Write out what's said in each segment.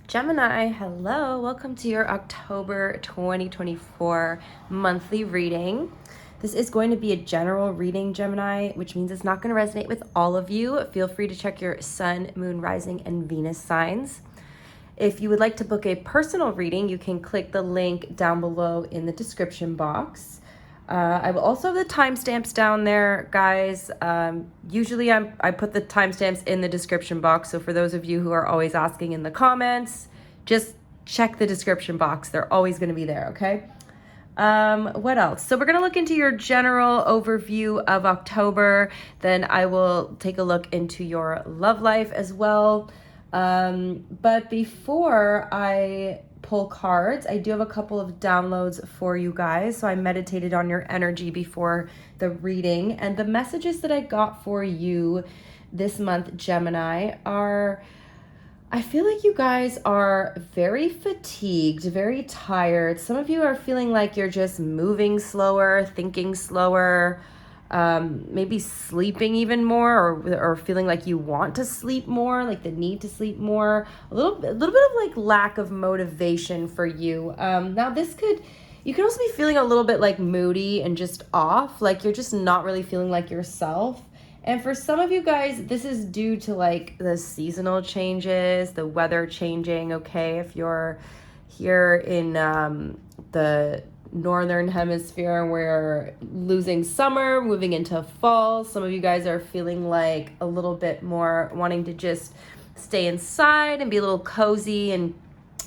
Gemini, hello. Welcome to your October 2024 monthly reading. This is going to be a general reading, Gemini, which means it's not going to resonate with all of you. Feel free to check your sun, moon, rising, and Venus signs. If you would like to book a personal reading, you can click the link down below in the description box. I will also have the timestamps down there, guys. Usually I put the timestamps in the description box. So for those of you who are always asking in the comments, just check the description box. They're always going to be there, okay? What else? So we're going to look into your general overview of October. Then I will take a look into your love life as well. But before I pull cards, I do have a couple of downloads for you guys. So I meditated on your energy before the reading, and the messages that I got for you this month, Gemini, are I feel like you guys are very fatigued, very tired. Some of you are feeling like you're just moving slower, thinking slower, maybe sleeping even more, or feeling like you want to sleep more, like the need to sleep more. A little bit of like lack of motivation for you. Now you could also be feeling a little bit like moody and just off, like you're just not really feeling like yourself. And for some of you guys, this is due to like the seasonal changes, the weather changing, okay? If you're here in the northern hemisphere, we're losing summer, moving into fall. Some of you guys are feeling like a little bit more wanting to just stay inside and be a little cozy, and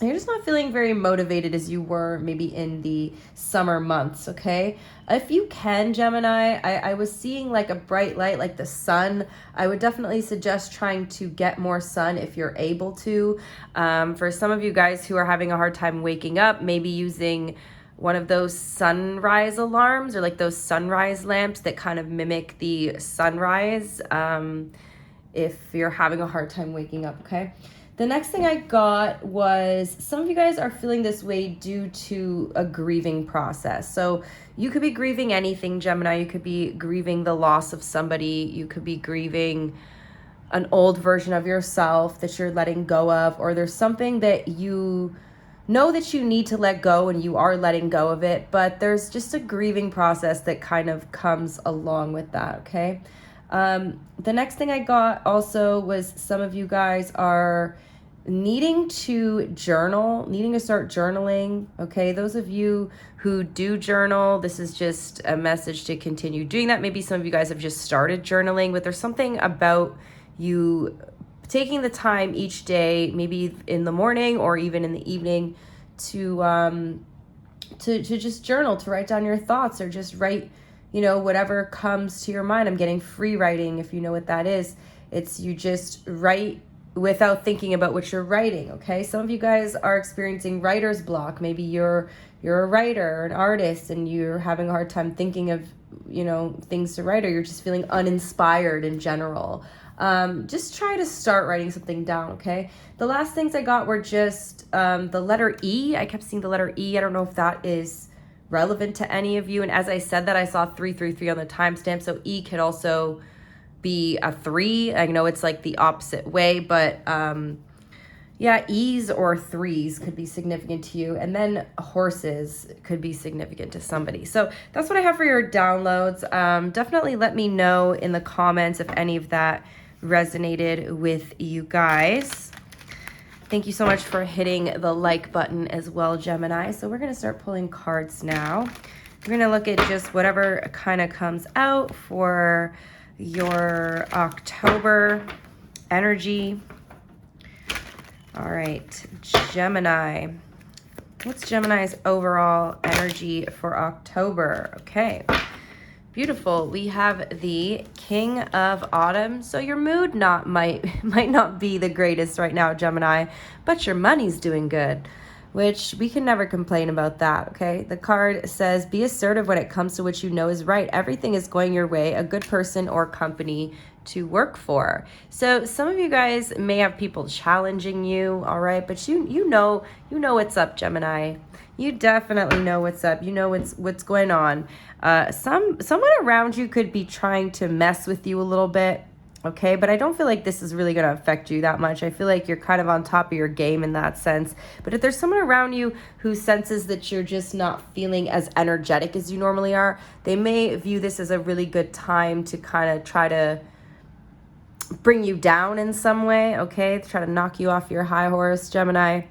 you're just not feeling very motivated as you were maybe in the summer months, okay? If you can, Gemini, I was seeing like a bright light, like the sun. I would definitely suggest trying to get more sun if you're able to. For some of you guys who are having a hard time waking up, maybe using one of those sunrise alarms or like those sunrise lamps that kind of mimic the sunrise, if you're having a hard time waking up, okay? The next thing I got was some of you guys are feeling this way due to a grieving process. So you could be grieving anything, Gemini. You could be grieving the loss of somebody. You could be grieving an old version of yourself that you're letting go of, or there's something that you know that you need to let go and you are letting go of it, but there's just a grieving process that kind of comes along with that, okay? The next thing I got also was some of you guys are needing to journal, needing to start journaling, okay? Those of you who do journal, this is just a message to continue doing that. Maybe some of you guys have just started journaling, but there's something about you taking the time each day, maybe in the morning or even in the evening, to just journal, to write down your thoughts, or just write, whatever comes to your mind. I'm getting free writing, if you know what that is. It's you just write without thinking about what you're writing, okay? Some of you guys are experiencing writer's block. Maybe you're a writer or an artist and you're having a hard time thinking of, things to write, or you're just feeling uninspired in general. Just try to start writing something down, okay? The last things I got were just the letter E. I kept seeing the letter E. I don't know if that is relevant to any of you. And as I said that, I saw 333 on the timestamp. So E could also be a 3. I know it's like the opposite way, but yeah, E's or 3s could be significant to you. And then horses could be significant to somebody. So that's what I have for your downloads. Definitely let me know in the comments if any of that resonated with you guys. Thank you so much for hitting the like button as well, Gemini. So we're going to start pulling cards now. We're going to look at just whatever kind of comes out for your October energy. All right, Gemini. What's Gemini's overall energy for October? Okay, beautiful. We have the King of Autumn. So your mood might not be the greatest right now, Gemini, but your money's doing good, which we can never complain about that, okay? The card says, be assertive when it comes to what you know is right. Everything is going your way, a good person or company to work for. So some of you guys may have people challenging you, all right? But you know what's up, Gemini. You definitely know what's up. You know what's going on. Someone around you could be trying to mess with you a little bit. Okay, but I don't feel like this is really going to affect you that much. I feel like you're kind of on top of your game in that sense. But if there's someone around you who senses that you're just not feeling as energetic as you normally are, they may view this as a really good time to kind of try to bring you down in some way, okay? Try to knock you off your high horse, Gemini.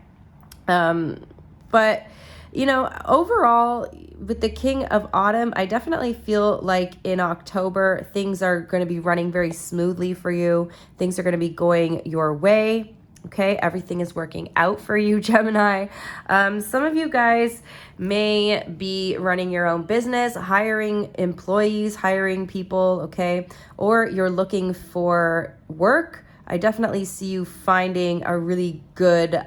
But, you know, overall, with the King of Autumn, I definitely feel like in October, things are going to be running very smoothly for you. Things are going to be going your way. Okay, everything is working out for you, Gemini. Some of you guys may be running your own business, hiring employees, hiring people, okay? Or you're looking for work. I definitely see you finding a really good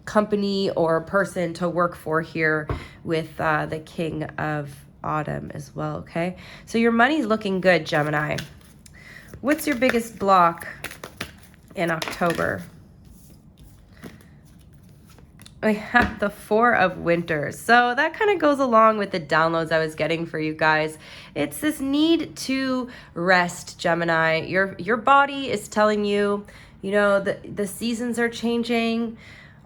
company or person to work for here with the King of Autumn as well, okay? So your money's looking good, Gemini. What's your biggest block in October? I have the Four of Winters. So that kind of goes along with the downloads I was getting for you guys. It's this need to rest, Gemini. Your body is telling you, you know, the seasons are changing.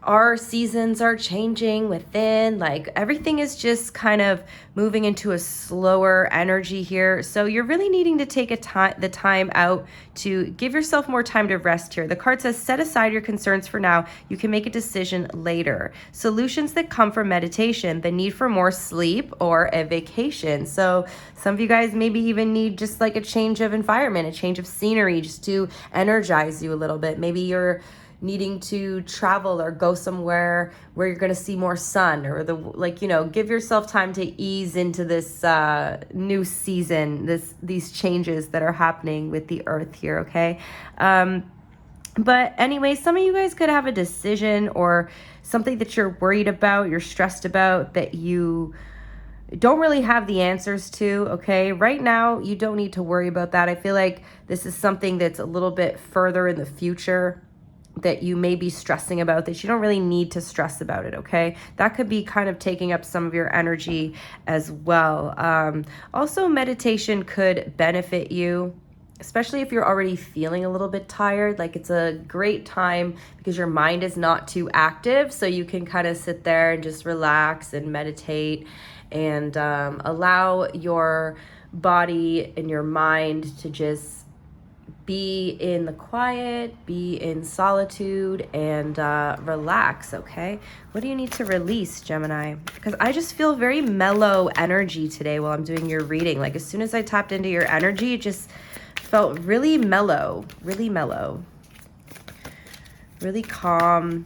Our seasons are changing within, like everything is just kind of moving into a slower energy here. So you're really needing to take the time out to give yourself more time to rest here. The card says, set aside your concerns for now. You can make a decision later. Solutions that come from meditation, the need for more sleep or a vacation. So some of you guys maybe even need just like a change of environment, a change of scenery, just to energize you a little bit. Maybe you're needing to travel or go somewhere where you're going to see more sun, or give yourself time to ease into this new season, these changes that are happening with the earth here, okay? But anyway, some of you guys could have a decision or something that you're worried about, you're stressed about, that you don't really have the answers to, okay? Right now, you don't need to worry about that. I feel like this is something that's a little bit further in the future that you may be stressing about, that you don't really need to stress about it, okay? That could be kind of taking up some of your energy as well. Also, meditation could benefit you, especially if you're already feeling a little bit tired. Like, it's a great time because your mind is not too active, so you can kind of sit there and just relax and meditate and allow your body and your mind to just be in the quiet, be in solitude, and relax, okay? What do you need to release, Gemini? Because I just feel very mellow energy today while I'm doing your reading. Like, as soon as I tapped into your energy, it just felt really mellow, really calm,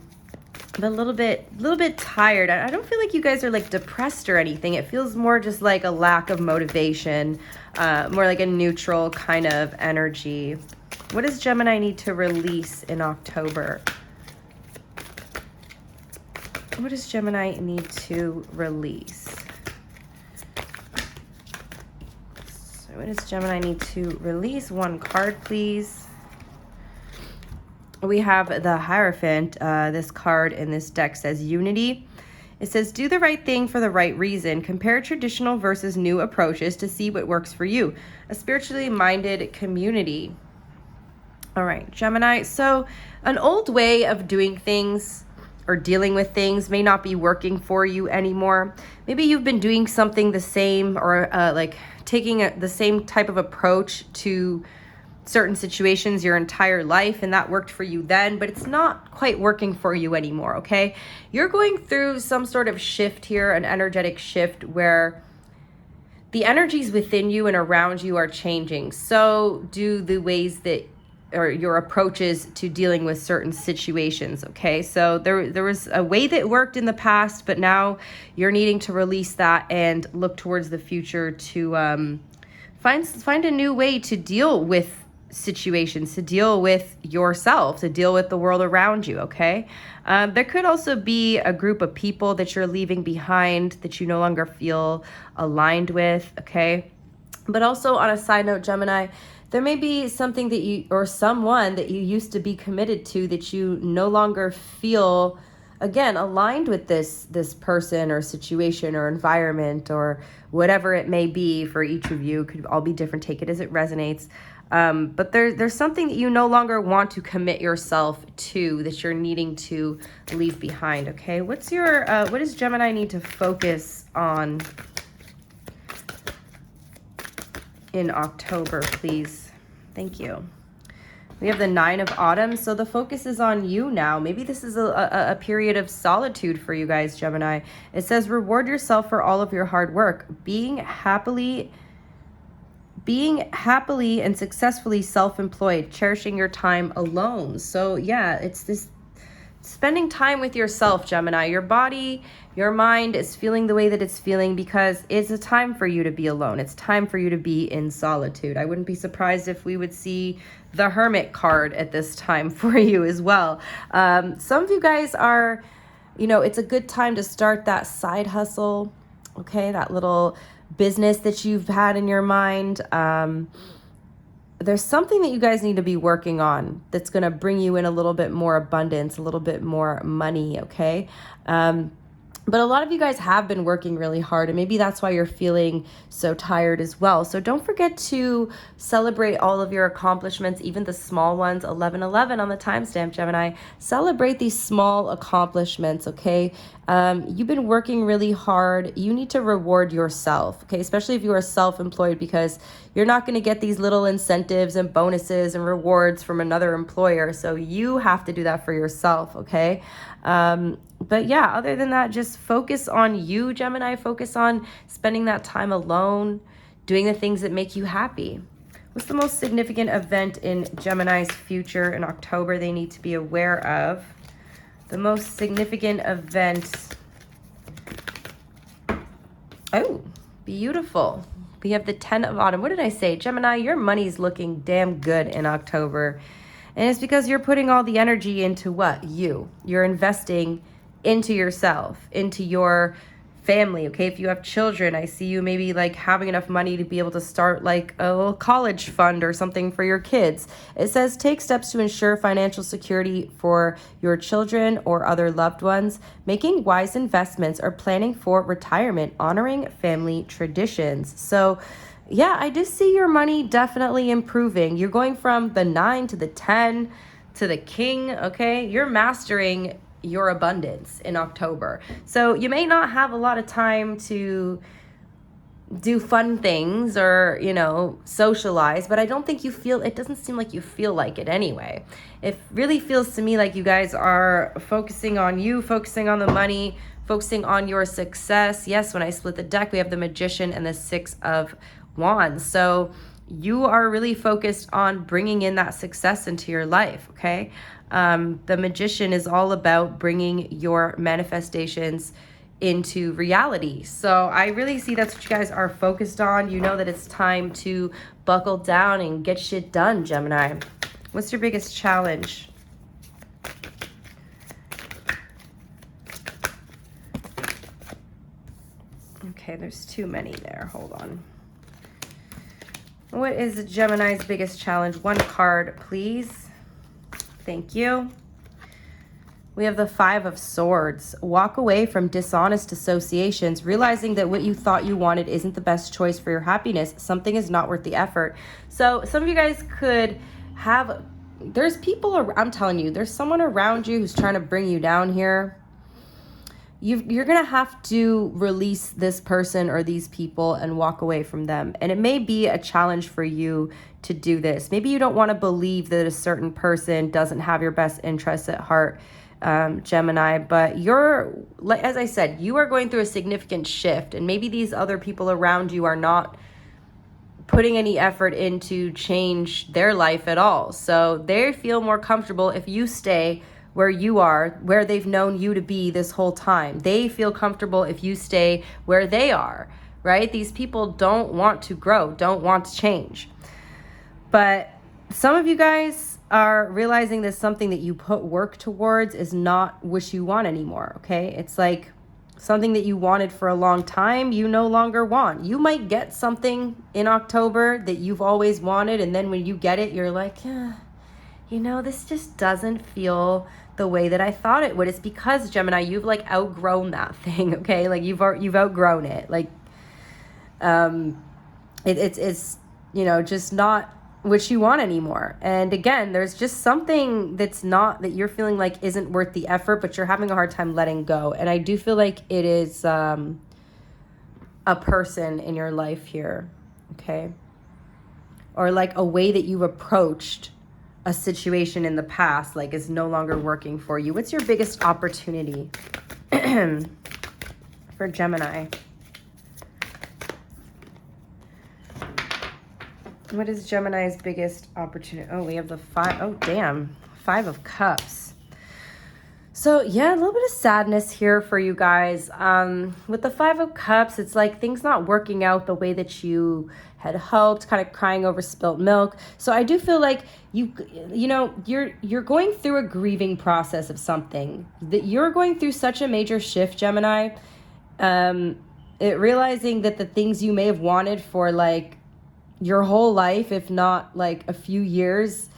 but a little bit tired. I don't feel like you guys are like depressed or anything. It feels more just like a lack of motivation, more like a neutral kind of energy. What does Gemini need to release in October? What does Gemini need to release? So what does Gemini need to release? One card, please. We have the Hierophant. This card in this deck says unity. It says, do the right thing for the right reason. Compare traditional versus new approaches to see what works for you. A spiritually minded community. All right, Gemini. So an old way of doing things or dealing with things may not be working for you anymore. Maybe you've been doing something the same, or like taking the same type of approach to certain situations your entire life, and that worked for you then, but it's not quite working for you anymore, okay? You're going through some sort of shift here, an energetic shift where the energies within you and around you are changing. So do the ways that, or your approaches to dealing with certain situations, okay? So there was a way that worked in the past, but now you're needing to release that and look towards the future to find a new way to deal with situations, to deal with yourself, to deal with the world around you, okay? There could also be a group of people that you're leaving behind that you no longer feel aligned with, okay? But also, on a side note, Gemini, there may be something that you, or someone that you used to be committed to, that you no longer feel, again, aligned with this person or situation or environment or whatever it may be for each of you. It could all be different. Take it as it resonates. But there's something that you no longer want to commit yourself to, that you're needing to leave behind, okay? What does Gemini need to focus on in October, please? Thank you. We have the 9 of Autumn, so the focus is on you now. Maybe this is a period of solitude for you guys, Gemini. It says, reward yourself for all of your hard work. Being happily and successfully self-employed, cherishing your time alone. So yeah, it's this spending time with yourself, Gemini. Your body, your mind is feeling the way that it's feeling because it's a time for you to be alone. It's time for you to be in solitude. I wouldn't be surprised if we would see the Hermit card at this time for you as well. Some of you guys are, it's a good time to start that side hustle, okay? That little business that you've had in your mind. There's something that you guys need to be working on that's going to bring you in a little bit more abundance, a little bit more money, okay? But a lot of you guys have been working really hard, and maybe that's why you're feeling so tired as well. So don't forget to celebrate all of your accomplishments, even the small ones. 11/11 on the timestamp, Gemini. Celebrate these small accomplishments, okay? You've been working really hard. You need to reward yourself, okay? Especially if you are self-employed, because you're not going to get these little incentives and bonuses and rewards from another employer. So you have to do that for yourself, okay? But yeah, other than that, just focus on you, Gemini. Focus on spending that time alone, doing the things that make you happy. What's the most significant event in Gemini's future in October they need to be aware of? The most significant event. Oh, beautiful. We have the 10 of Autumn. What did I say? Gemini, your money's looking damn good in October. And it's because you're putting all the energy into what? You're investing into yourself, into your family, okay? If you have children, I see you maybe like having enough money to be able to start like a little college fund or something for your kids. It says take steps to ensure financial security for your children or other loved ones, making wise investments or planning for retirement, honoring family traditions. So yeah, I just see your money definitely improving. You're going from the 9 to the 10 to the King, okay? You're mastering your abundance in October. So you may not have a lot of time to do fun things or, socialize, but I don't think it doesn't seem like you feel like it anyway. It really feels to me like you guys are focusing on you, focusing on the money, focusing on your success. Yes, when I split the deck, we have the Magician and the 6 of Wands. So you are really focused on bringing in that success into your life, okay? The Magician is all about bringing your manifestations into reality. So I really see that's what you guys are focused on. You know that it's time to buckle down and get shit done, Gemini. What's your biggest challenge? Okay, there's too many there. Hold on. What is Gemini's biggest challenge? One card, please. Thank you. We have the 5 of Swords. Walk away from dishonest associations, realizing that what you thought you wanted isn't the best choice for your happiness. Something is not worth the effort. So some of you guys could have, there's people, I'm telling you, there's someone around you who's trying to bring you down here. You're going to have to release this person or these people and walk away from them. And it may be a challenge for you to do this. Maybe you don't want to believe that a certain person doesn't have your best interests at heart, Gemini, but as I said, you are going through a significant shift, and maybe these other people around you are not putting any effort into change their life at all. So they feel more comfortable if you stay where you are, where they've known you to be this whole time. They feel comfortable if you stay where they are, right? These people don't want to grow, don't want to change. But some of you guys are realizing that something that you put work towards is not what you want anymore, okay? It's like something that you wanted for a long time, you no longer want. You might get something in October that you've always wanted, and then when you get it, you're like, this just doesn't feel the way that I thought it would. It's because, Gemini, you've like outgrown that thing, okay? Like you've outgrown it. Like it's just not what you want anymore. And again, there's just something that you're feeling like isn't worth the effort, but you're having a hard time letting go. And I do feel like it is a person in your life here, okay? Or like a way that you've approached a situation in the past, like is no longer working for you. What's your biggest opportunity for Gemini? What is Gemini's biggest opportunity? Oh, we have the Five of Cups. So yeah, a little bit of sadness here for you guys. With the Five of Cups, it's like things not working out the way that you had hoped, kind of crying over spilt milk. So I do feel like you're going through a grieving process of something. That you're going through such a major shift, Gemini. Realizing that the things you may have wanted for like your whole life, if not like a few years,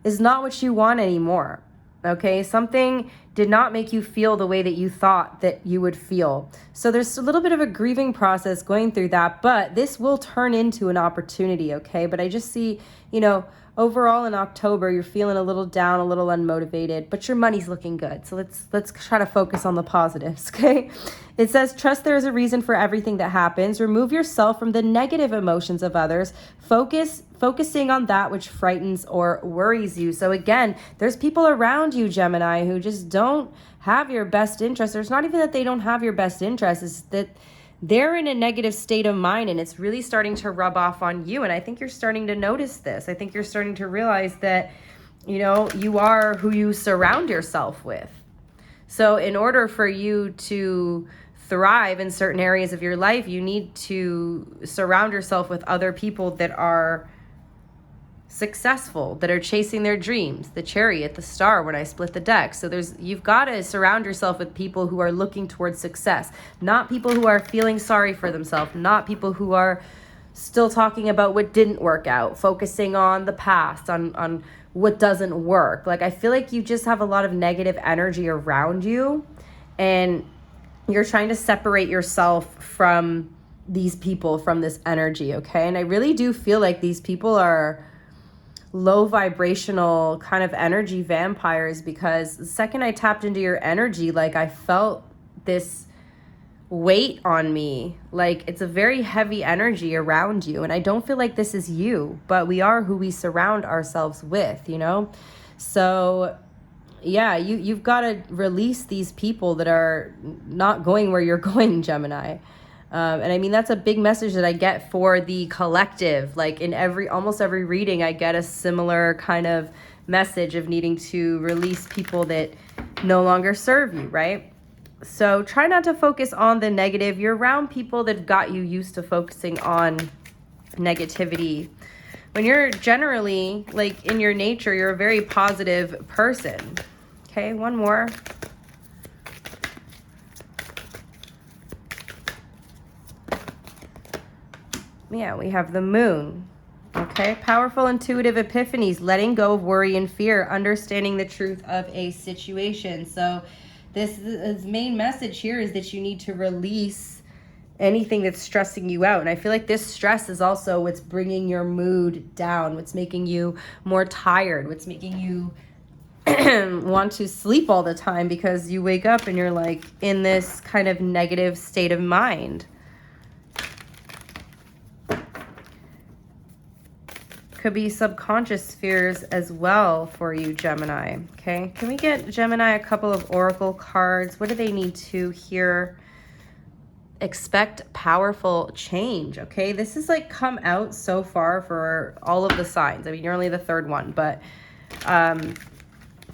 is not what you want anymore. Okay, something did not make you feel the way that you thought that you would feel. So there's a little bit of a grieving process going through that, but this will turn into an opportunity, okay? But I just see, overall in October, you're feeling a little down, a little unmotivated, but your money's looking good. So let's try to focus on the positives, okay? It says, trust there is a reason for everything that happens. Remove yourself from the negative emotions of others. Focusing on that which frightens or worries you. So again, there's people around you, Gemini, who just don't have your best interest. There's not even that they don't have your best interest, it's that they're in a negative state of mind and it's really starting to rub off on you. And I think you're starting to notice this. I think you're starting to realize that, you are who you surround yourself with. So in order for you to thrive in certain areas of your life, you need to surround yourself with other people that are successful, that are chasing their dreams. The Chariot, the Star, when I split the deck. So you've got to surround yourself with people who are looking towards success, not people who are feeling sorry for themselves, not people who are still talking about what didn't work out, focusing on the past, on what doesn't work. Like, I feel like you just have a lot of negative energy around you and you're trying to separate yourself from these people, from this energy, okay? And I really do feel like these people are low vibrational kind of energy vampires, because the second I tapped into your energy, like I felt this weight on me. Like it's a very heavy energy around you. And I don't feel like this is you, but we are who we surround ourselves with, So yeah, you've got to release these people that are not going where you're going, Gemini. And I mean, that's a big message that I get for the collective. Like in almost every reading, I get a similar kind of message of needing to release people that no longer serve you, right? So try not to focus on the negative. You're around people that got you used to focusing on negativity. When you're generally, like in your nature, you're a very positive person. Okay, one more. Yeah, we have the Moon. Okay, powerful intuitive epiphanies, letting go of worry and fear, understanding the truth of a situation. So this main message here is that you need to release anything that's stressing you out. And I feel like this stress is also what's bringing your mood down, what's making you more tired, what's making you want to sleep all the time, because you wake up and you're like in this kind of negative state of mind. Could be subconscious fears as well for you, Gemini. Okay, can we get Gemini a couple of oracle cards? What do they need to hear? Expect powerful change. Okay, this is like come out so far for all of the signs. I mean, you're only the third one, but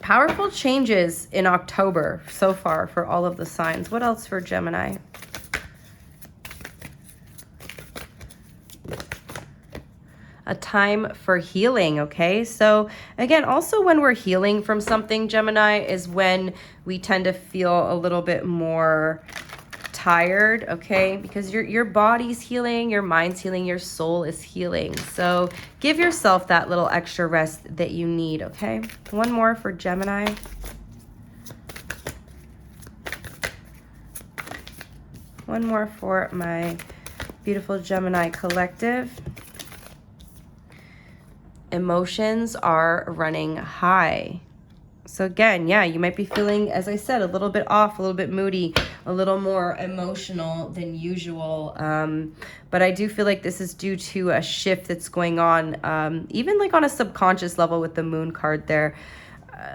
powerful changes in October so far for all of the signs. What else for Gemini? A time for healing, okay? So again, also when we're healing from something, Gemini, is when we tend to feel a little bit more tired, okay? Because your body's healing, your mind's healing, your soul is healing. So give yourself that little extra rest that you need, okay? One more for Gemini. One more for my beautiful Gemini collective. emotions are running high. So again, yeah, you might be feeling, as I said, a little bit off, a little bit moody, a little more emotional than usual. But I do feel like this is due to a shift that's going on, even like on a subconscious level with the moon card there.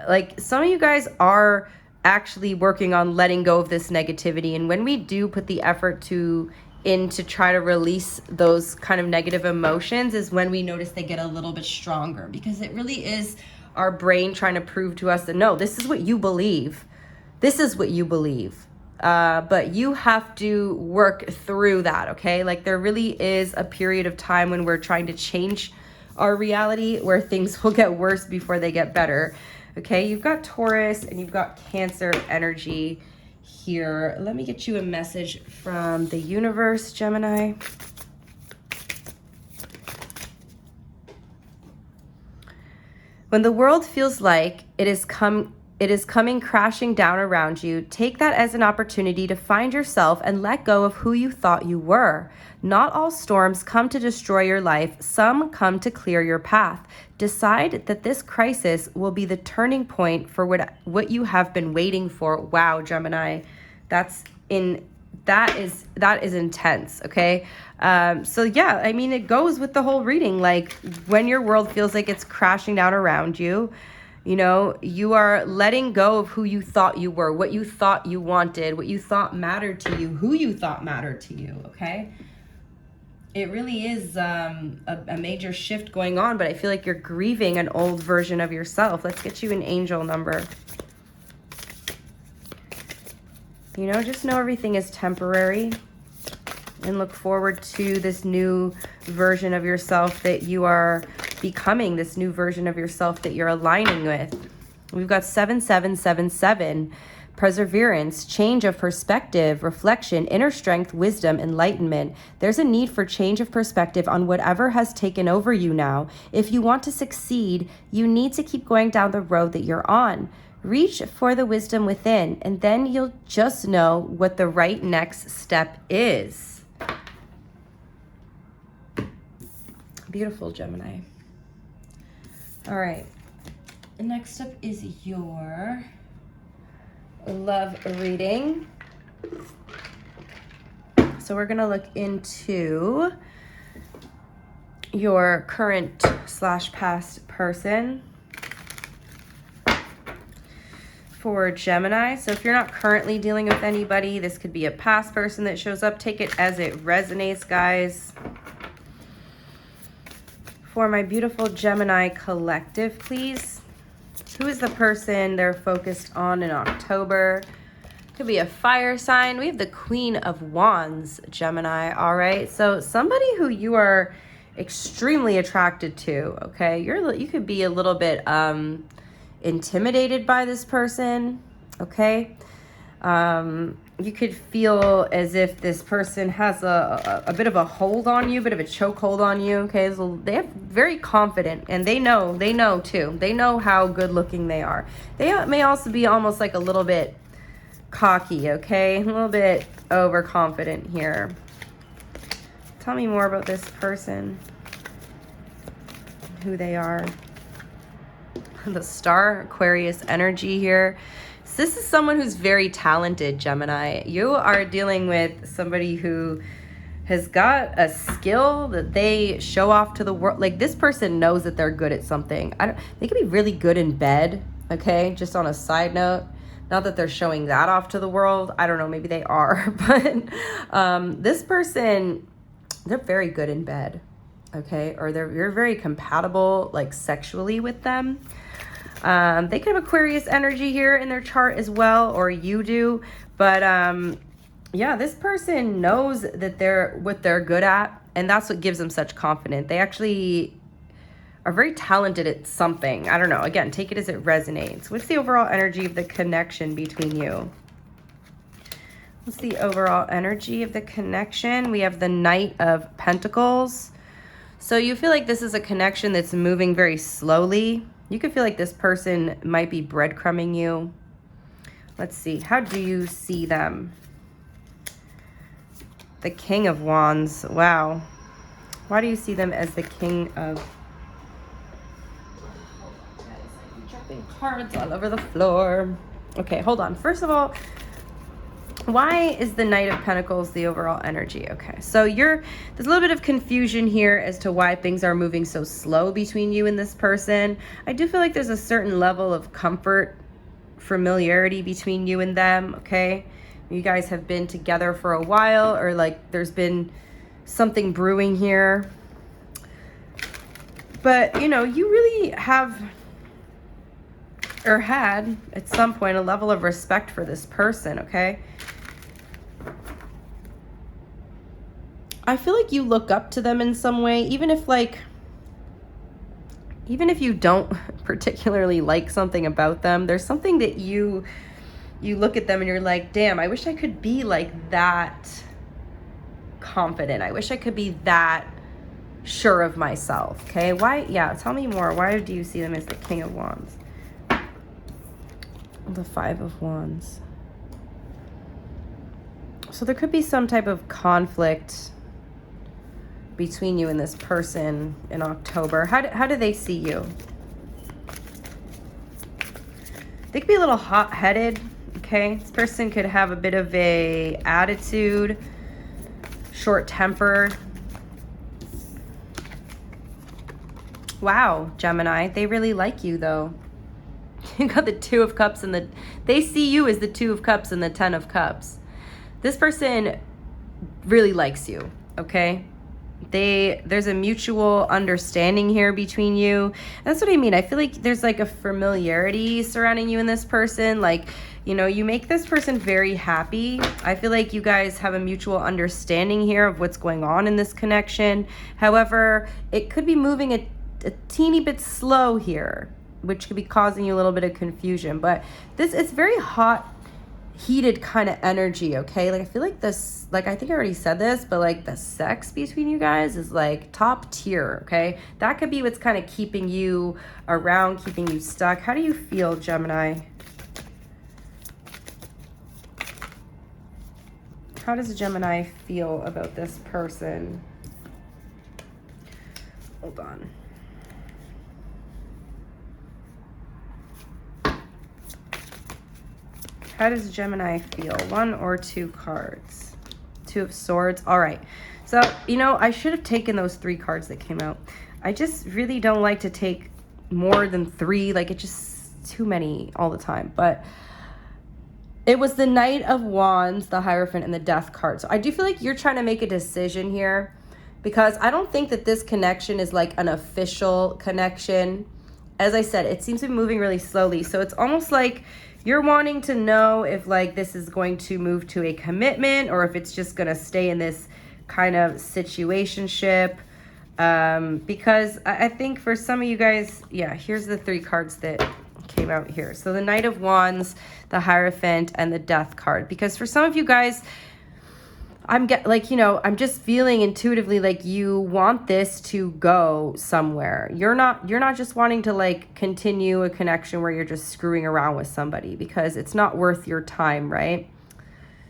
Like some of you guys are actually working on letting go of this negativity. And when we do put the effort to try to release those kind of negative emotions is when we notice they get a little bit stronger, because it really is our brain trying to prove to us that no, this is what you believe. This is what you believe. But you have to work through that, okay? Like there really is a period of time when we're trying to change our reality where things will get worse before they get better. Okay, you've got Taurus and you've got Cancer energy here. Let me get you a message from the universe, Gemini. When the world feels like it is coming crashing down around you, take that as an opportunity to find yourself and let go of who you thought you were. Not all storms come to destroy your life. Some come to clear your path. Decide that this crisis will be the turning point for what you have been waiting for. Wow, Gemini, that is intense. Okay. So yeah, I mean, it goes with the whole reading. Like when your world feels like it's crashing down around you, you know, you are letting go of who you thought you were, what you thought you wanted, what you thought mattered to you, who you thought mattered to you. Okay. It really is a major shift going on, but I feel like you're grieving an old version of yourself. Let's get you an angel number. You know, just know everything is temporary and look forward to this new version of yourself that you are becoming, this new version of yourself that you're aligning with. We've got 7777, perseverance, change of perspective, reflection, inner strength, wisdom, enlightenment. There's a need for change of perspective on whatever has taken over you now. If you want to succeed, you need to keep going down the road that you're on. Reach for the wisdom within, and then you'll just know what the right next step is. Beautiful, Gemini. All right. Next up is your love reading. So we're going to look into your current / past person for Gemini. So if you're not currently dealing with anybody, this could be a past person that shows up. Take it as it resonates, guys. For my beautiful Gemini collective, please. Who is the person they're focused on in October? Could be a fire sign. We have the Queen of Wands, Gemini. All right. So somebody who you are extremely attracted to. Okay. You could be a little bit intimidated by this person. Okay. You could feel as if this person has a bit of a hold on you, a bit of a chokehold on you. Okay, so they're very confident, and they know too. They know how good looking they are. They may also be almost like a little bit cocky. Okay, a little bit overconfident here. Tell me more about this person, who they are. The Star, Aquarius energy here. So this is someone who's very talented, Gemini. You are dealing with somebody who has got a skill that they show off to the world. Like this person knows that they're good at something. They could be really good in bed, okay? Just on a side note. Not that they're showing that off to the world. I don't know, maybe they are. But this person, they're very good in bed, okay? Or you're very compatible, like sexually with them. They could have Aquarius energy here in their chart as well, or you do. But yeah, this person knows that what they're good at, and that's what gives them such confidence. They actually are very talented at something. I don't know. Again, take it as it resonates. What's the overall energy of the connection between you? What's the overall energy of the connection? We have the Knight of Pentacles. So you feel like this is a connection that's moving very slowly. You could feel like this person might be breadcrumbing you. Let's see. How do you see them? The King of Wands. Wow. Why do you see them as the King of Dropping cards all over the floor. Okay, hold on. First of all, why is the Knight of Pentacles the overall energy? Okay, so there's a little bit of confusion here as to why things are moving so slow between you and this person. I do feel like there's a certain level of comfort, familiarity between you and them, okay? You guys have been together for a while, or like there's been something brewing here. But, you know, you really have, or had at some point, a level of respect for this person, okay? I feel like you look up to them in some way, even if you don't particularly like something about them, there's something that you look at them and you're like, damn, I wish I could be like that confident. I wish I could be that sure of myself, okay? Why? Yeah, tell me more. Why do you see them as the King of Wands? The Five of Wands. So there could be some type of conflict between you and this person in October. How do they see you? They could be a little hot-headed, okay? This person could have a bit of a attitude, short-tempered. Wow, Gemini, they really like you though. You got the Two of Cups and they see you as the Two of Cups and the Ten of Cups. This person really likes you, okay? There's a mutual understanding here between you. That's what I mean. I feel like there's like a familiarity surrounding you and this person. Like, you know, you make this person very happy. I feel like you guys have a mutual understanding here of what's going on in this connection. However, it could be moving a teeny bit slow here, which could be causing you a little bit of confusion. But it's very hot, heated kind of energy, okay? Like, I feel like this, like, I think I already said this, but like the sex between you guys is like top tier, okay? That could be what's kind of keeping you around, keeping you stuck. How do you feel, Gemini? How does Gemini feel about this person? Hold on. How does Gemini feel? One or two cards? Two of Swords. All right. So, you know, I should have taken those 3 cards that came out. I just really don't like to take more than 3. Like, it's just too many all the time. But it was the Knight of Wands, the Hierophant, and the Death card. So I do feel like you're trying to make a decision here, because I don't think that this connection is like an official connection. As I said, it seems to be moving really slowly. So it's almost like you're wanting to know if like this is going to move to a commitment, or if it's just going to stay in this kind of situationship. Because I think for some of you guys, yeah, here's the 3 cards that came out here. So the Knight of Wands, the Hierophant, and the Death card. Because for some of you guys, I'm just feeling intuitively like you want this to go somewhere. You're not just wanting to like continue a connection where you're just screwing around with somebody, because it's not worth your time, right?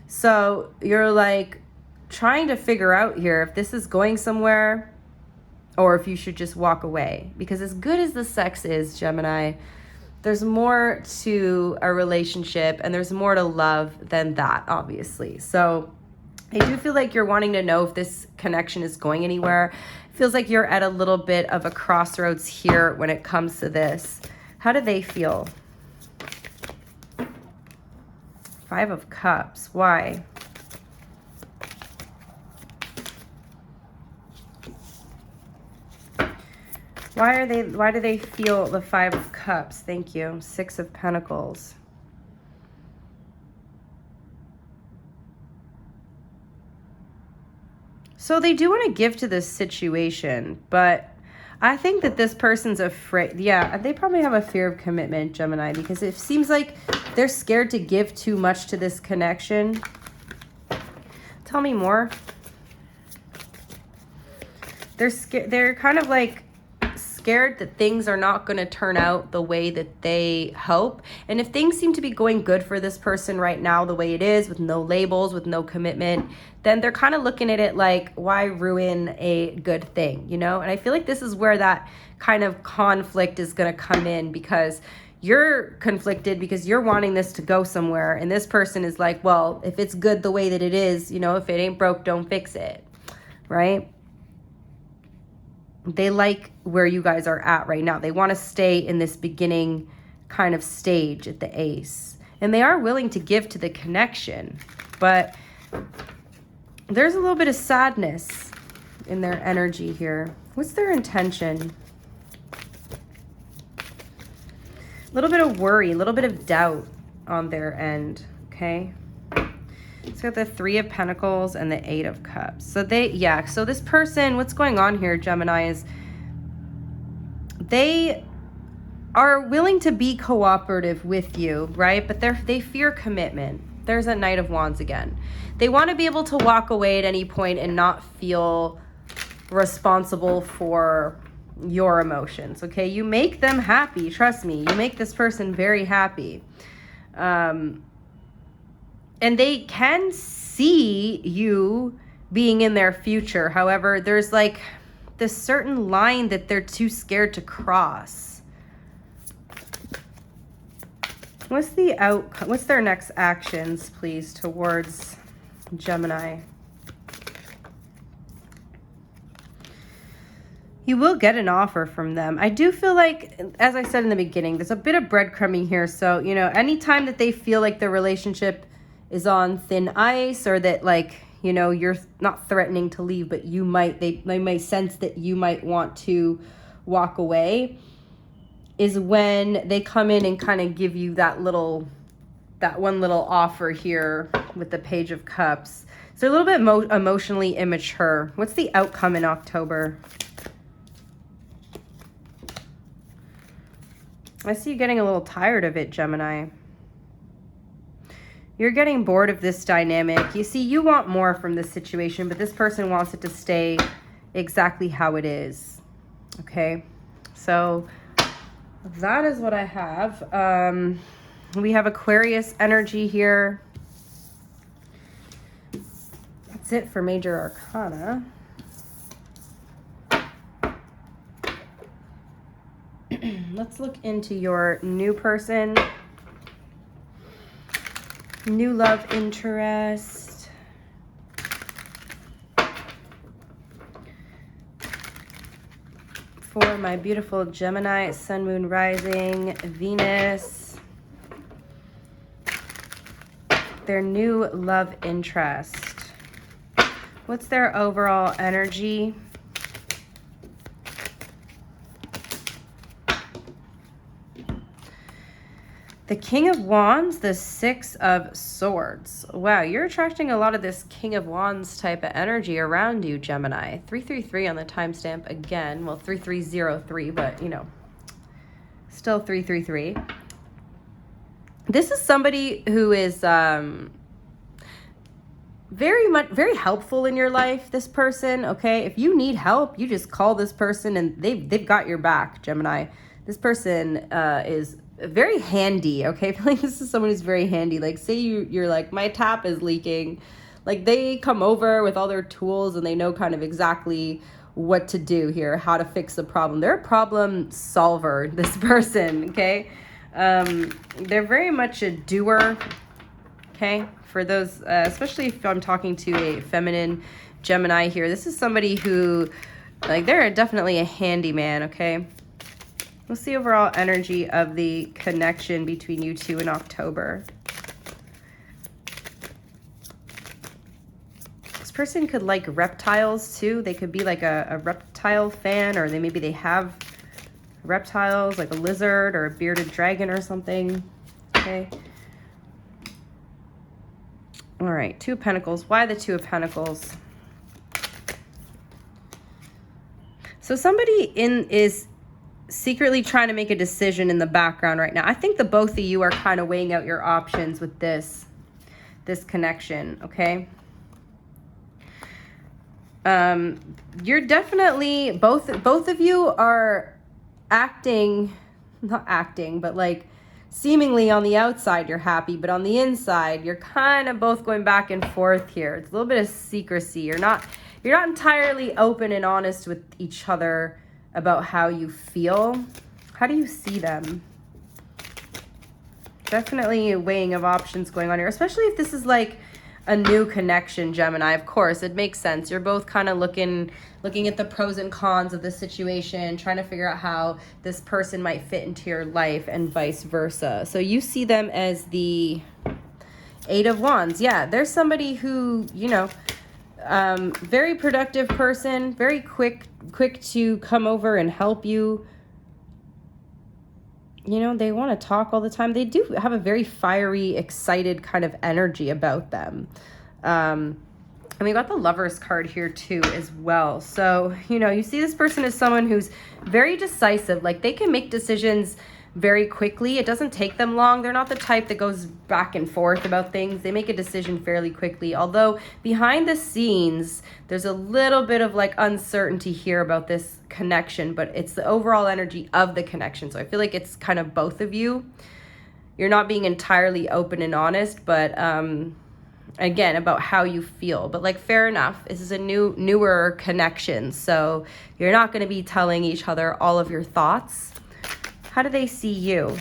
So you're like trying to figure out here if this is going somewhere or if you should just walk away. Because as good as the sex is, Gemini, there's more to a relationship and there's more to love than that, obviously. So I do feel like you're wanting to know if this connection is going anywhere. It feels like you're at a little bit of a crossroads here when it comes to this. How do they feel? 5 of Cups. Why? Why do they feel the 5 of Cups? Thank you. 6 of Pentacles. So they do want to give to this situation, but I think that this person's afraid. Yeah, they probably have a fear of commitment, Gemini, because it seems like they're scared to give too much to this connection. Tell me more. They're scared. They're kind of like scared that things are not going to turn out the way that they hope. And if things seem to be going good for this person right now, the way it is, with no labels, with no commitment, then they're kind of looking at it like, why ruin a good thing, you know? And I feel like this is where that kind of conflict is going to come in, because you're conflicted because you're wanting this to go somewhere. And this person is like, well, if it's good the way that it is, you know, if it ain't broke, don't fix it. Right? They like where you guys are at right now. They want to stay in this beginning kind of stage at the ace. And they are willing to give to the connection. But there's a little bit of sadness in their energy here. What's their intention? A little bit of worry, a little bit of doubt on their end, okay? It's got the 3 of Pentacles and the 8 of Cups. So so this person, what's going on here, Gemini, is they are willing to be cooperative with you, right? But they fear commitment. There's a Knight of Wands again. They want to be able to walk away at any point and not feel responsible for your emotions, okay? You make them happy, trust me. You make this person very happy. And they can see you being in their future. However, there's like this certain line that they're too scared to cross. What's the outcome? What's their next actions, please, towards Gemini? You will get an offer from them. I do feel like, as I said in the beginning, there's a bit of breadcrumbing here. So, you know, anytime that they feel like their relationship is on thin ice, or that, like, you know, you're not threatening to leave, but you might, they might sense that you might want to walk away, is when they come in and kind of give you that one little offer here with the Page of Cups. So a little bit emotionally immature. What's the outcome in October? I see you getting a little tired of it, Gemini. You're getting bored of this dynamic. You see, you want more from this situation, but this person wants it to stay exactly how it is. Okay? So that is what I have. We have Aquarius energy here. That's it for Major Arcana. Let's look into your new person. New love interest. For my beautiful Gemini, Sun, Moon, Rising, Venus. Their new love interest. What's their overall energy? The King of Wands, the 6 of Swords. Wow, you're attracting a lot of this King of Wands type of energy around you, Gemini. 333 on the timestamp again. Well, 3303, but, you know, still 333. This is somebody who is very helpful in your life, this person, okay? If you need help, you just call this person and they've got your back, Gemini. This person is very handy, okay? I feel like this is someone who's very handy. Like, say you're like, my tap is leaking. Like, they come over with all their tools and they know kind of exactly what to do here, how to fix the problem. They're a problem solver, this person, okay? They're very much a doer, okay? For those, especially if I'm talking to a feminine Gemini here, this is somebody who, like, they're definitely a handyman, okay? What's the overall energy of the connection between you two in October? This person could like reptiles too. They could be like a reptile fan, or maybe they have reptiles, like a lizard or a bearded dragon or something. Okay. All right, 2 of Pentacles. Why the 2 of Pentacles? So somebody is secretly trying to make a decision in the background right now. I think the both of you are kind of weighing out your options with this connection, okay? You're definitely, both of you are not acting, but like seemingly on the outside you're happy, but on the inside you're kind of both going back and forth here. It's a little bit of secrecy. You're not entirely open and honest with each other about how you feel. How do you see them? definitely a weighing of options going on here, especially if this is like a new connection, Gemini. Of course, it makes sense. You're both kind of looking at the pros and cons of the situation, trying to figure out how this person might fit into your life and vice versa. So you see them as the Eight of Wands. Yeah, there's somebody who, you know, very productive person, very quick to come over and help you. You know, they want to talk all the time. They do have a very fiery, excited kind of energy about them. And we got the Lovers card here too as well. So, you know, you see this person as someone who's very decisive. Like, they can make decisions very quickly. It doesn't take them long. They're not the type that goes back and forth about things. They make a decision fairly quickly. Although behind the scenes, there's a little bit of like uncertainty here about this connection, but it's the overall energy of the connection. So I feel like it's kind of both of you. You're not being entirely open and honest, but again, about how you feel. But like, fair enough. This is a newer connection. So you're not going to be telling each other all of your thoughts. How do they see you?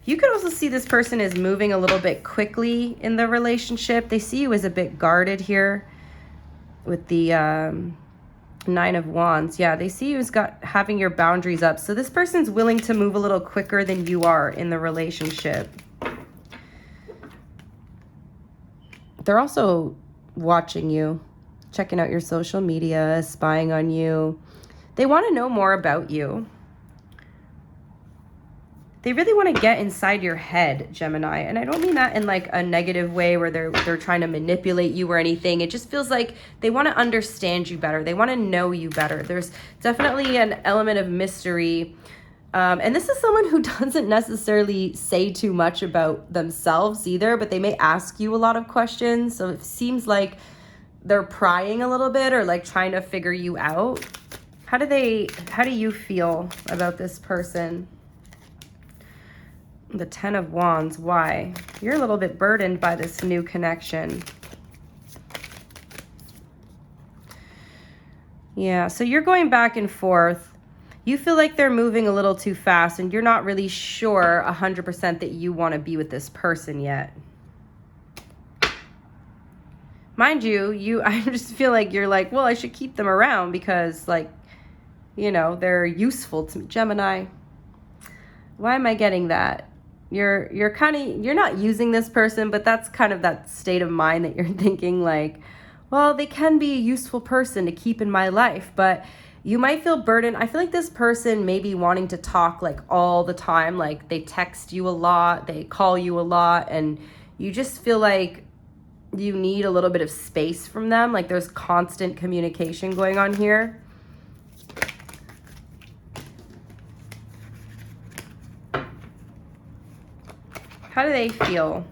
You could also see this person is moving a little bit quickly in the relationship. They see you as a bit guarded here with the Nine of Wands. Yeah, they see you as having your boundaries up. So this person's willing to move a little quicker than you are in the relationship. They're also watching you, checking out your social media, spying on you. They want to know more about you. They really want to get inside your head, Gemini. And I don't mean that in like a negative way where they're trying to manipulate you or anything. It just feels like they want to understand you better. They want to know you better. There's definitely an element of mystery. And this is someone who doesn't necessarily say too much about themselves either, but they may ask you a lot of questions. So it seems like they're prying a little bit or like trying to figure you out. How do you feel about this person? The Ten of Wands. Why? You're a little bit burdened by this new connection. Yeah, so you're going back and forth. You feel like they're moving a little too fast and you're not really sure 100% that you want to be with this person yet. Mind you, I just feel like you're like, well, I should keep them around because, like, you know, they're useful to me. Gemini, why am I getting that? You're not using this person, but that's kind of that state of mind that you're thinking like, well, they can be a useful person to keep in my life, but you might feel burdened. I feel like this person may be wanting to talk like all the time. Like, they text you a lot, they call you a lot, and you just feel like you need a little bit of space from them. Like, there's constant communication going on here. How do they feel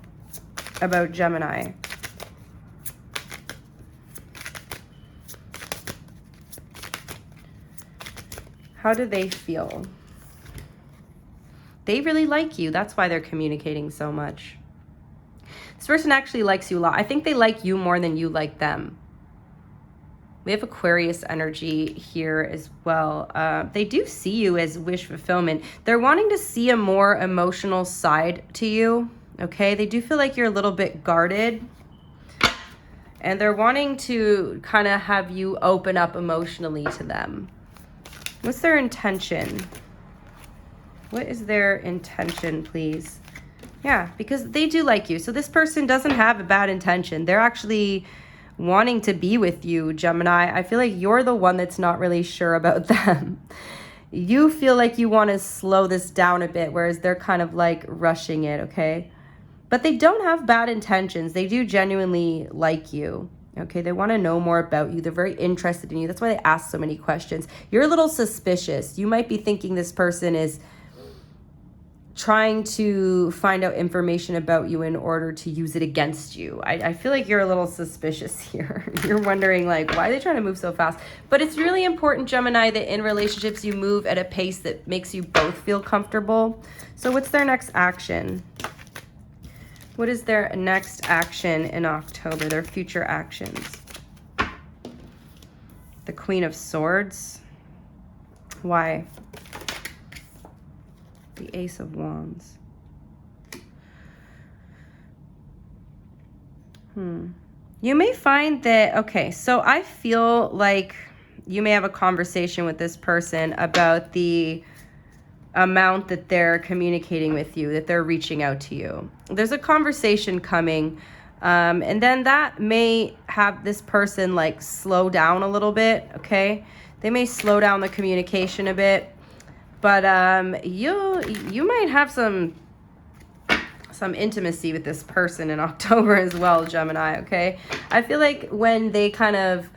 about Gemini? How do they feel? They really like you. That's why they're communicating so much. This person actually likes you a lot. I think they like you more than you like them. We have Aquarius energy here as well. They do see you as wish fulfillment. They're wanting to see a more emotional side to you, okay? They do feel like you're a little bit guarded. And they're wanting to kind of have you open up emotionally to them. What's their intention? What is their intention, please? Yeah, because they do like you. So this person doesn't have a bad intention. They're actually wanting to be with you, Gemini. I feel like you're the one that's not really sure about them. You feel like you want to slow this down a bit, whereas they're kind of like rushing it, okay? But they don't have bad intentions. They do genuinely like you, okay? They want to know more about you. They're very interested in you. That's why they ask so many questions. You're a little suspicious. You might be thinking this person is trying to find out information about you in order to use it against you. I feel like you're a little suspicious here. You're wondering like, why are they trying to move so fast? But it's really important, Gemini, that in relationships you move at a pace that makes you both feel comfortable. So what's their next action? What is their next action in October, their future actions? The Queen of Swords. Why? The Ace of Wands. You may find that, okay, so I feel like you may have a conversation with this person about the amount that they're communicating with you, that they're reaching out to you. There's a conversation coming, and then that may have this person like slow down a little bit, okay? They may slow down the communication a bit, but you might have some intimacy with this person in October as well, Gemini, okay? I feel like when they kind of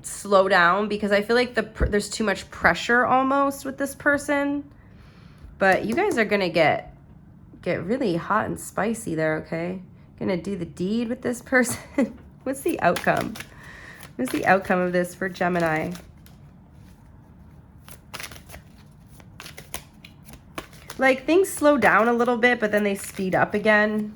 slow down, because I feel like there's too much pressure almost with this person, but you guys are gonna get really hot and spicy there, okay? Gonna do the deed with this person. What's the outcome? What's the outcome of this for Gemini? Like, things slow down a little bit, but then they speed up again.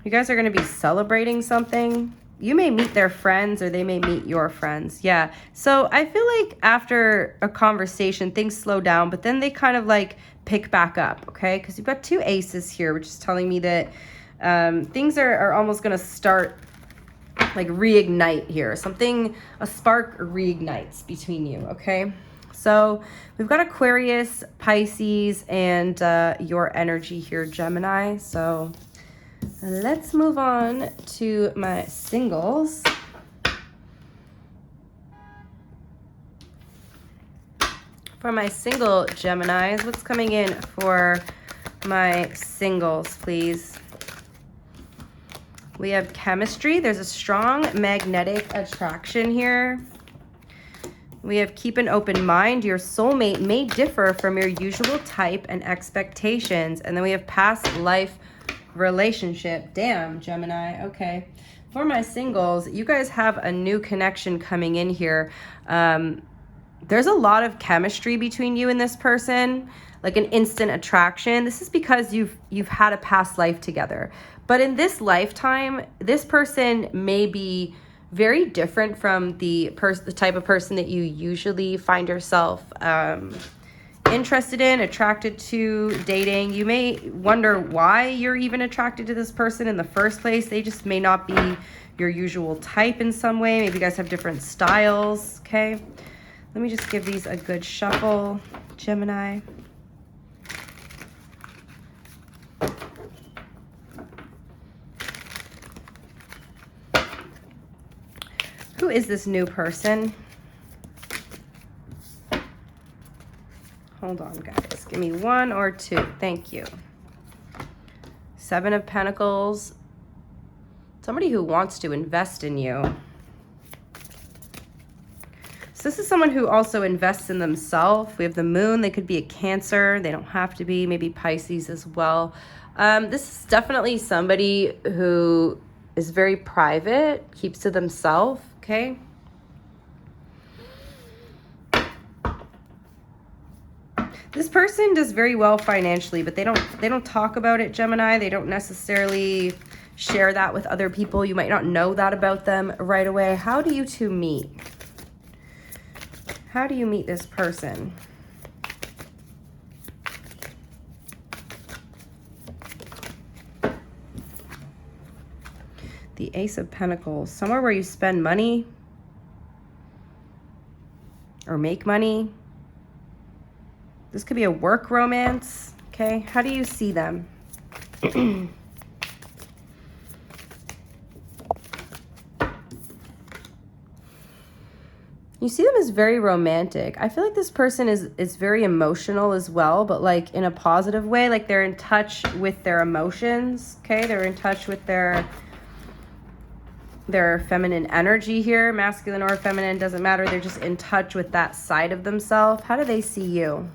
You guys are going to be celebrating something. You may meet their friends or they may meet your friends. Yeah. So I feel like after a conversation, things slow down, but then they kind of like pick back up, okay? Because you've got two aces here, which is telling me that things are almost going to start like reignite here. A spark reignites between you, okay? So we've got Aquarius, Pisces, and your energy here, Gemini. So let's move on to my singles. For my single Geminis, what's coming in for my singles, please? We have chemistry. There's a strong magnetic attraction here. We have keep an open mind. Your soulmate may differ from your usual type and expectations. And then we have past life relationship. Damn, Gemini. Okay. For my singles, you guys have a new connection coming in here. There's a lot of chemistry between you and this person, like an instant attraction. This is because you've had a past life together. But in this lifetime, this person may be very different from the type of person that you usually find yourself interested in, attracted to, dating. You may wonder why you're even attracted to this person in the first place. They just may not be your usual type in some way. Maybe you guys have different styles, okay? Let me just give these a good shuffle, Gemini. Who is this new person? Hold on, guys. Give me one or two. Thank you. Seven of Pentacles. Somebody who wants to invest in you. So this is someone who also invests in themselves. We have the Moon. They could be a Cancer. They don't have to be. Maybe Pisces as well. This is definitely somebody who is very private, keeps to themselves. Okay. This person does very well financially, but they don't talk about it, Gemini. They don't necessarily share that with other people. You might not know that about them right away. How do you two meet? How do you meet this person? The Ace of Pentacles. Somewhere where you spend money or make money. This could be a work romance. Okay, how do you see them? You see them as very romantic. I feel like this person is very emotional as well, but like in a positive way. Like they're in touch with their emotions. Okay, they're in touch with their feminine energy here. Masculine or feminine, doesn't matter. They're just in touch with that side of themselves. How do they see you?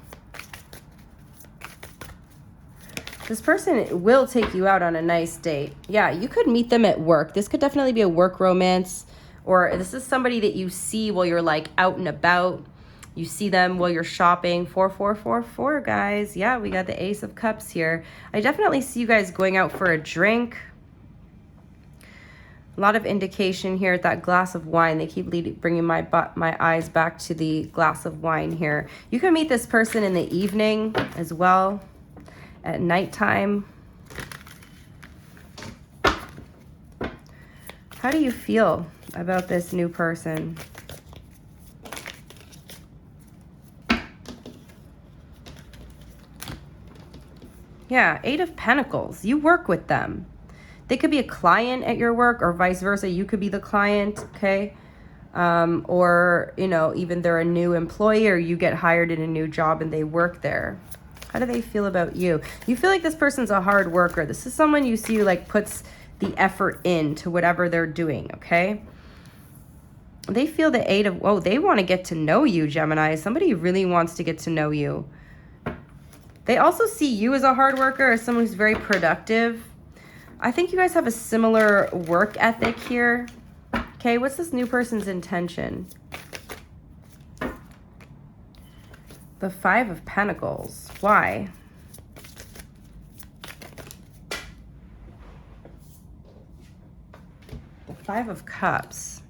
This person will take you out on a nice date. Yeah, you could meet them at work. This could definitely be a work romance. Or this is somebody that you see while you're like out and about. You see them while you're shopping. 4444, guys. Yeah, we got the Ace of Cups here. I definitely see you guys going out for a drink. A lot of indication here at that glass of wine. They keep bringing my eyes back to the glass of wine here. You can meet this person in the evening as well, at nighttime. How do you feel about this new person? Yeah, Eight of Pentacles. You work with them. They could be a client at your work, or vice versa. You could be the client, okay? Or, you know, even they're a new employee, or you get hired in a new job and they work there. How do they feel about you? You feel like this person's a hard worker. This is someone you see like puts the effort into whatever they're doing, okay? They feel the Eight of, oh, they want to get to know you, Gemini. Somebody really wants to get to know you. They also see you as a hard worker, as someone who's very productive. I think you guys have a similar work ethic here. Okay, what's this new person's intention? The Five of Pentacles. Why? The Five of Cups.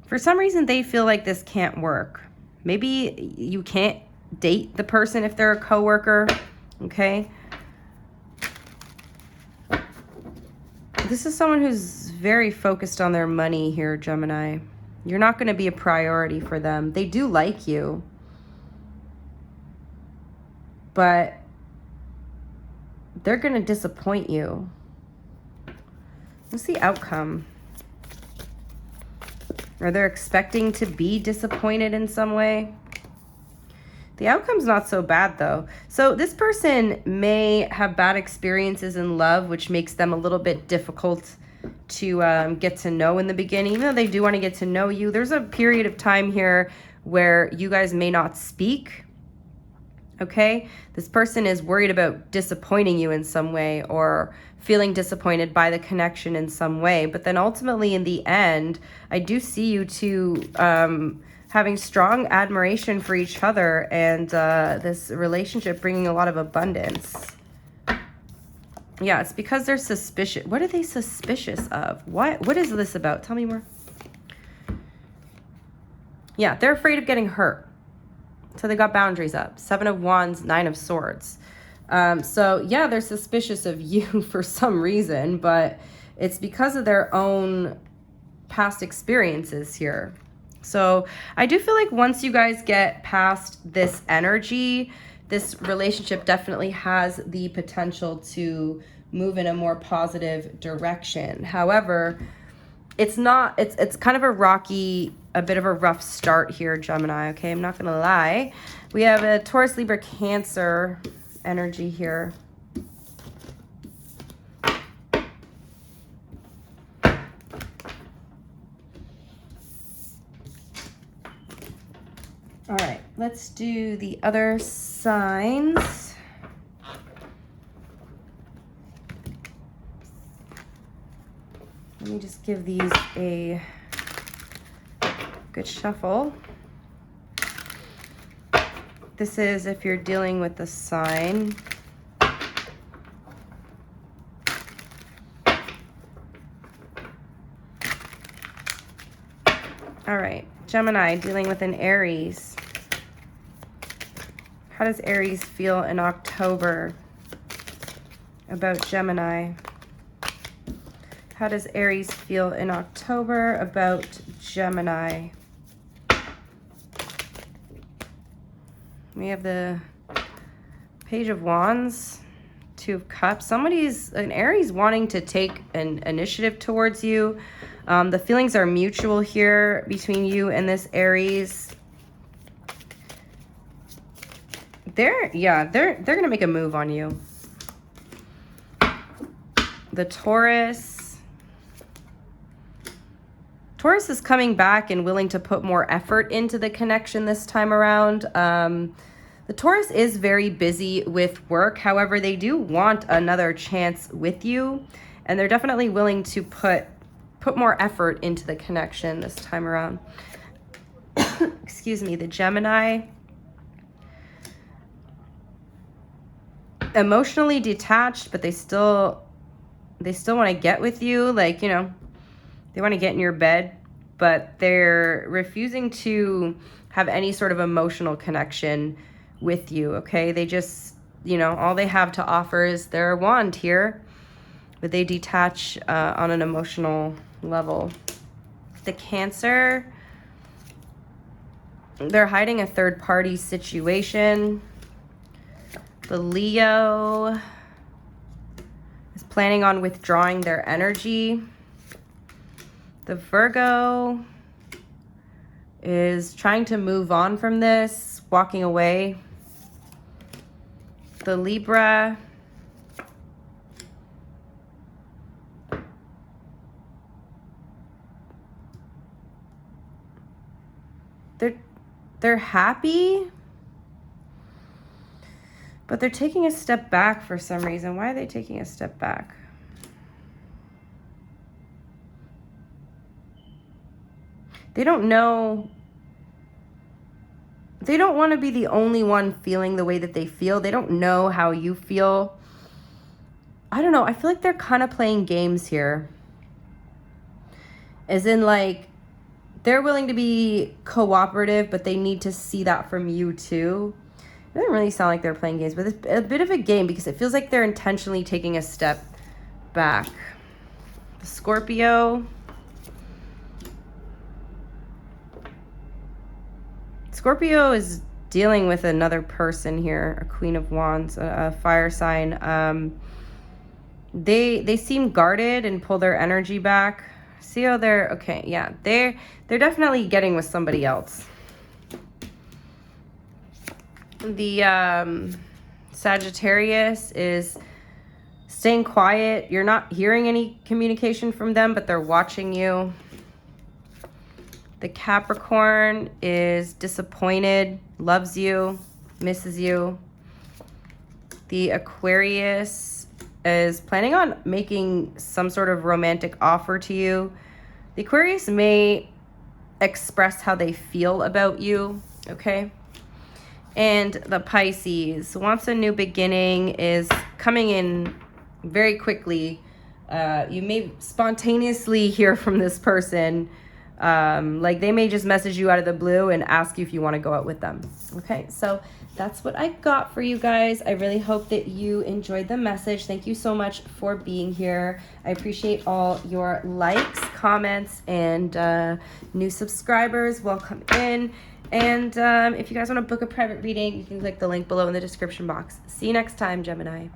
For some reason, they feel like this can't work. Maybe you can't date the person if they're a coworker, okay? This is someone who's very focused on their money here, Gemini. You're not going to be a priority for them. They do like you, but they're going to disappoint you. What's the outcome? Or they're expecting to be disappointed in some way. The outcome's not so bad, though. So this person may have bad experiences in love, which makes them a little bit difficult to get to know in the beginning. Even though they do want to get to know you, there's a period of time here where you guys may not speak. Okay? This person is worried about disappointing you in some way, or feeling disappointed by the connection in some way. But then ultimately, in the end, I do see you two having strong admiration for each other, and this relationship bringing a lot of abundance. Yeah, it's because they're suspicious. What are they suspicious of? What is this about? Tell me more. Yeah, they're afraid of getting hurt. So they got boundaries up. Seven of Wands, Nine of Swords. So yeah, they're suspicious of you for some reason, but it's because of their own past experiences here. So I do feel like once you guys get past this energy, this relationship definitely has the potential to move in a more positive direction. However, it's kind of a bit of a rough start here, Gemini, okay? I'm not gonna lie. We have a Taurus, Libra, Cancer energy here. All right, let's do the other signs. Let me just give these a good shuffle. This is if you're dealing with the sign. All right, Gemini, dealing with an Aries. How does Aries feel in October about Gemini? How does Aries feel in October about Gemini? We have the Page of Wands, Two of Cups. An Aries wanting to take an initiative towards you. The feelings are mutual here between you and this Aries. They're gonna make a move on you. The Taurus is coming back and willing to put more effort into the connection this time around. The Taurus is very busy with work. However, they do want another chance with you, and they're definitely willing to put more effort into the connection this time around. Excuse me, the Gemini. Emotionally detached, but they still they still want to get with you. Like, you know, they want to get in your bed, but they're refusing to have any sort of emotional connection with you, okay? They just, you know, all they have to offer is their wand here, but they detach on an emotional level. The Cancer, they're hiding a third-party situation. The Leo is planning on withdrawing their energy. The Virgo is trying to move on from this, walking away. The Libra they're happy, but they're taking a step back for some reason. Why are they taking a step back? They don't know. They don't want to be the only one feeling the way that they feel. They don't know how you feel. I don't know. I feel like they're kind of playing games here. As in, like, they're willing to be cooperative, but they need to see that from you too. It doesn't really sound like they're playing games, but it's a bit of a game because it feels like they're intentionally taking a step back. The Scorpio. Scorpio is dealing with another person here, a Queen of Wands, a fire sign. They seem guarded and pull their energy back. See how they're, okay, yeah, they're definitely getting with somebody else. The Sagittarius is staying quiet. You're not hearing any communication from them, but they're watching you. The Capricorn is disappointed, loves you, misses you. The Aquarius is planning on making some sort of romantic offer to you. The Aquarius may express how they feel about you, okay? And the Pisces wants a new beginning, is coming in very quickly. You may spontaneously hear from this person. Like they may just message you out of the blue and ask you if you want to go out with them. Okay, so that's what I got for you guys. I really hope that you enjoyed the message. Thank you so much for being here. I appreciate all your likes, comments, and new subscribers. Welcome in. And if you guys want to book a private reading, you can click the link below in the description box. See you next time, Gemini.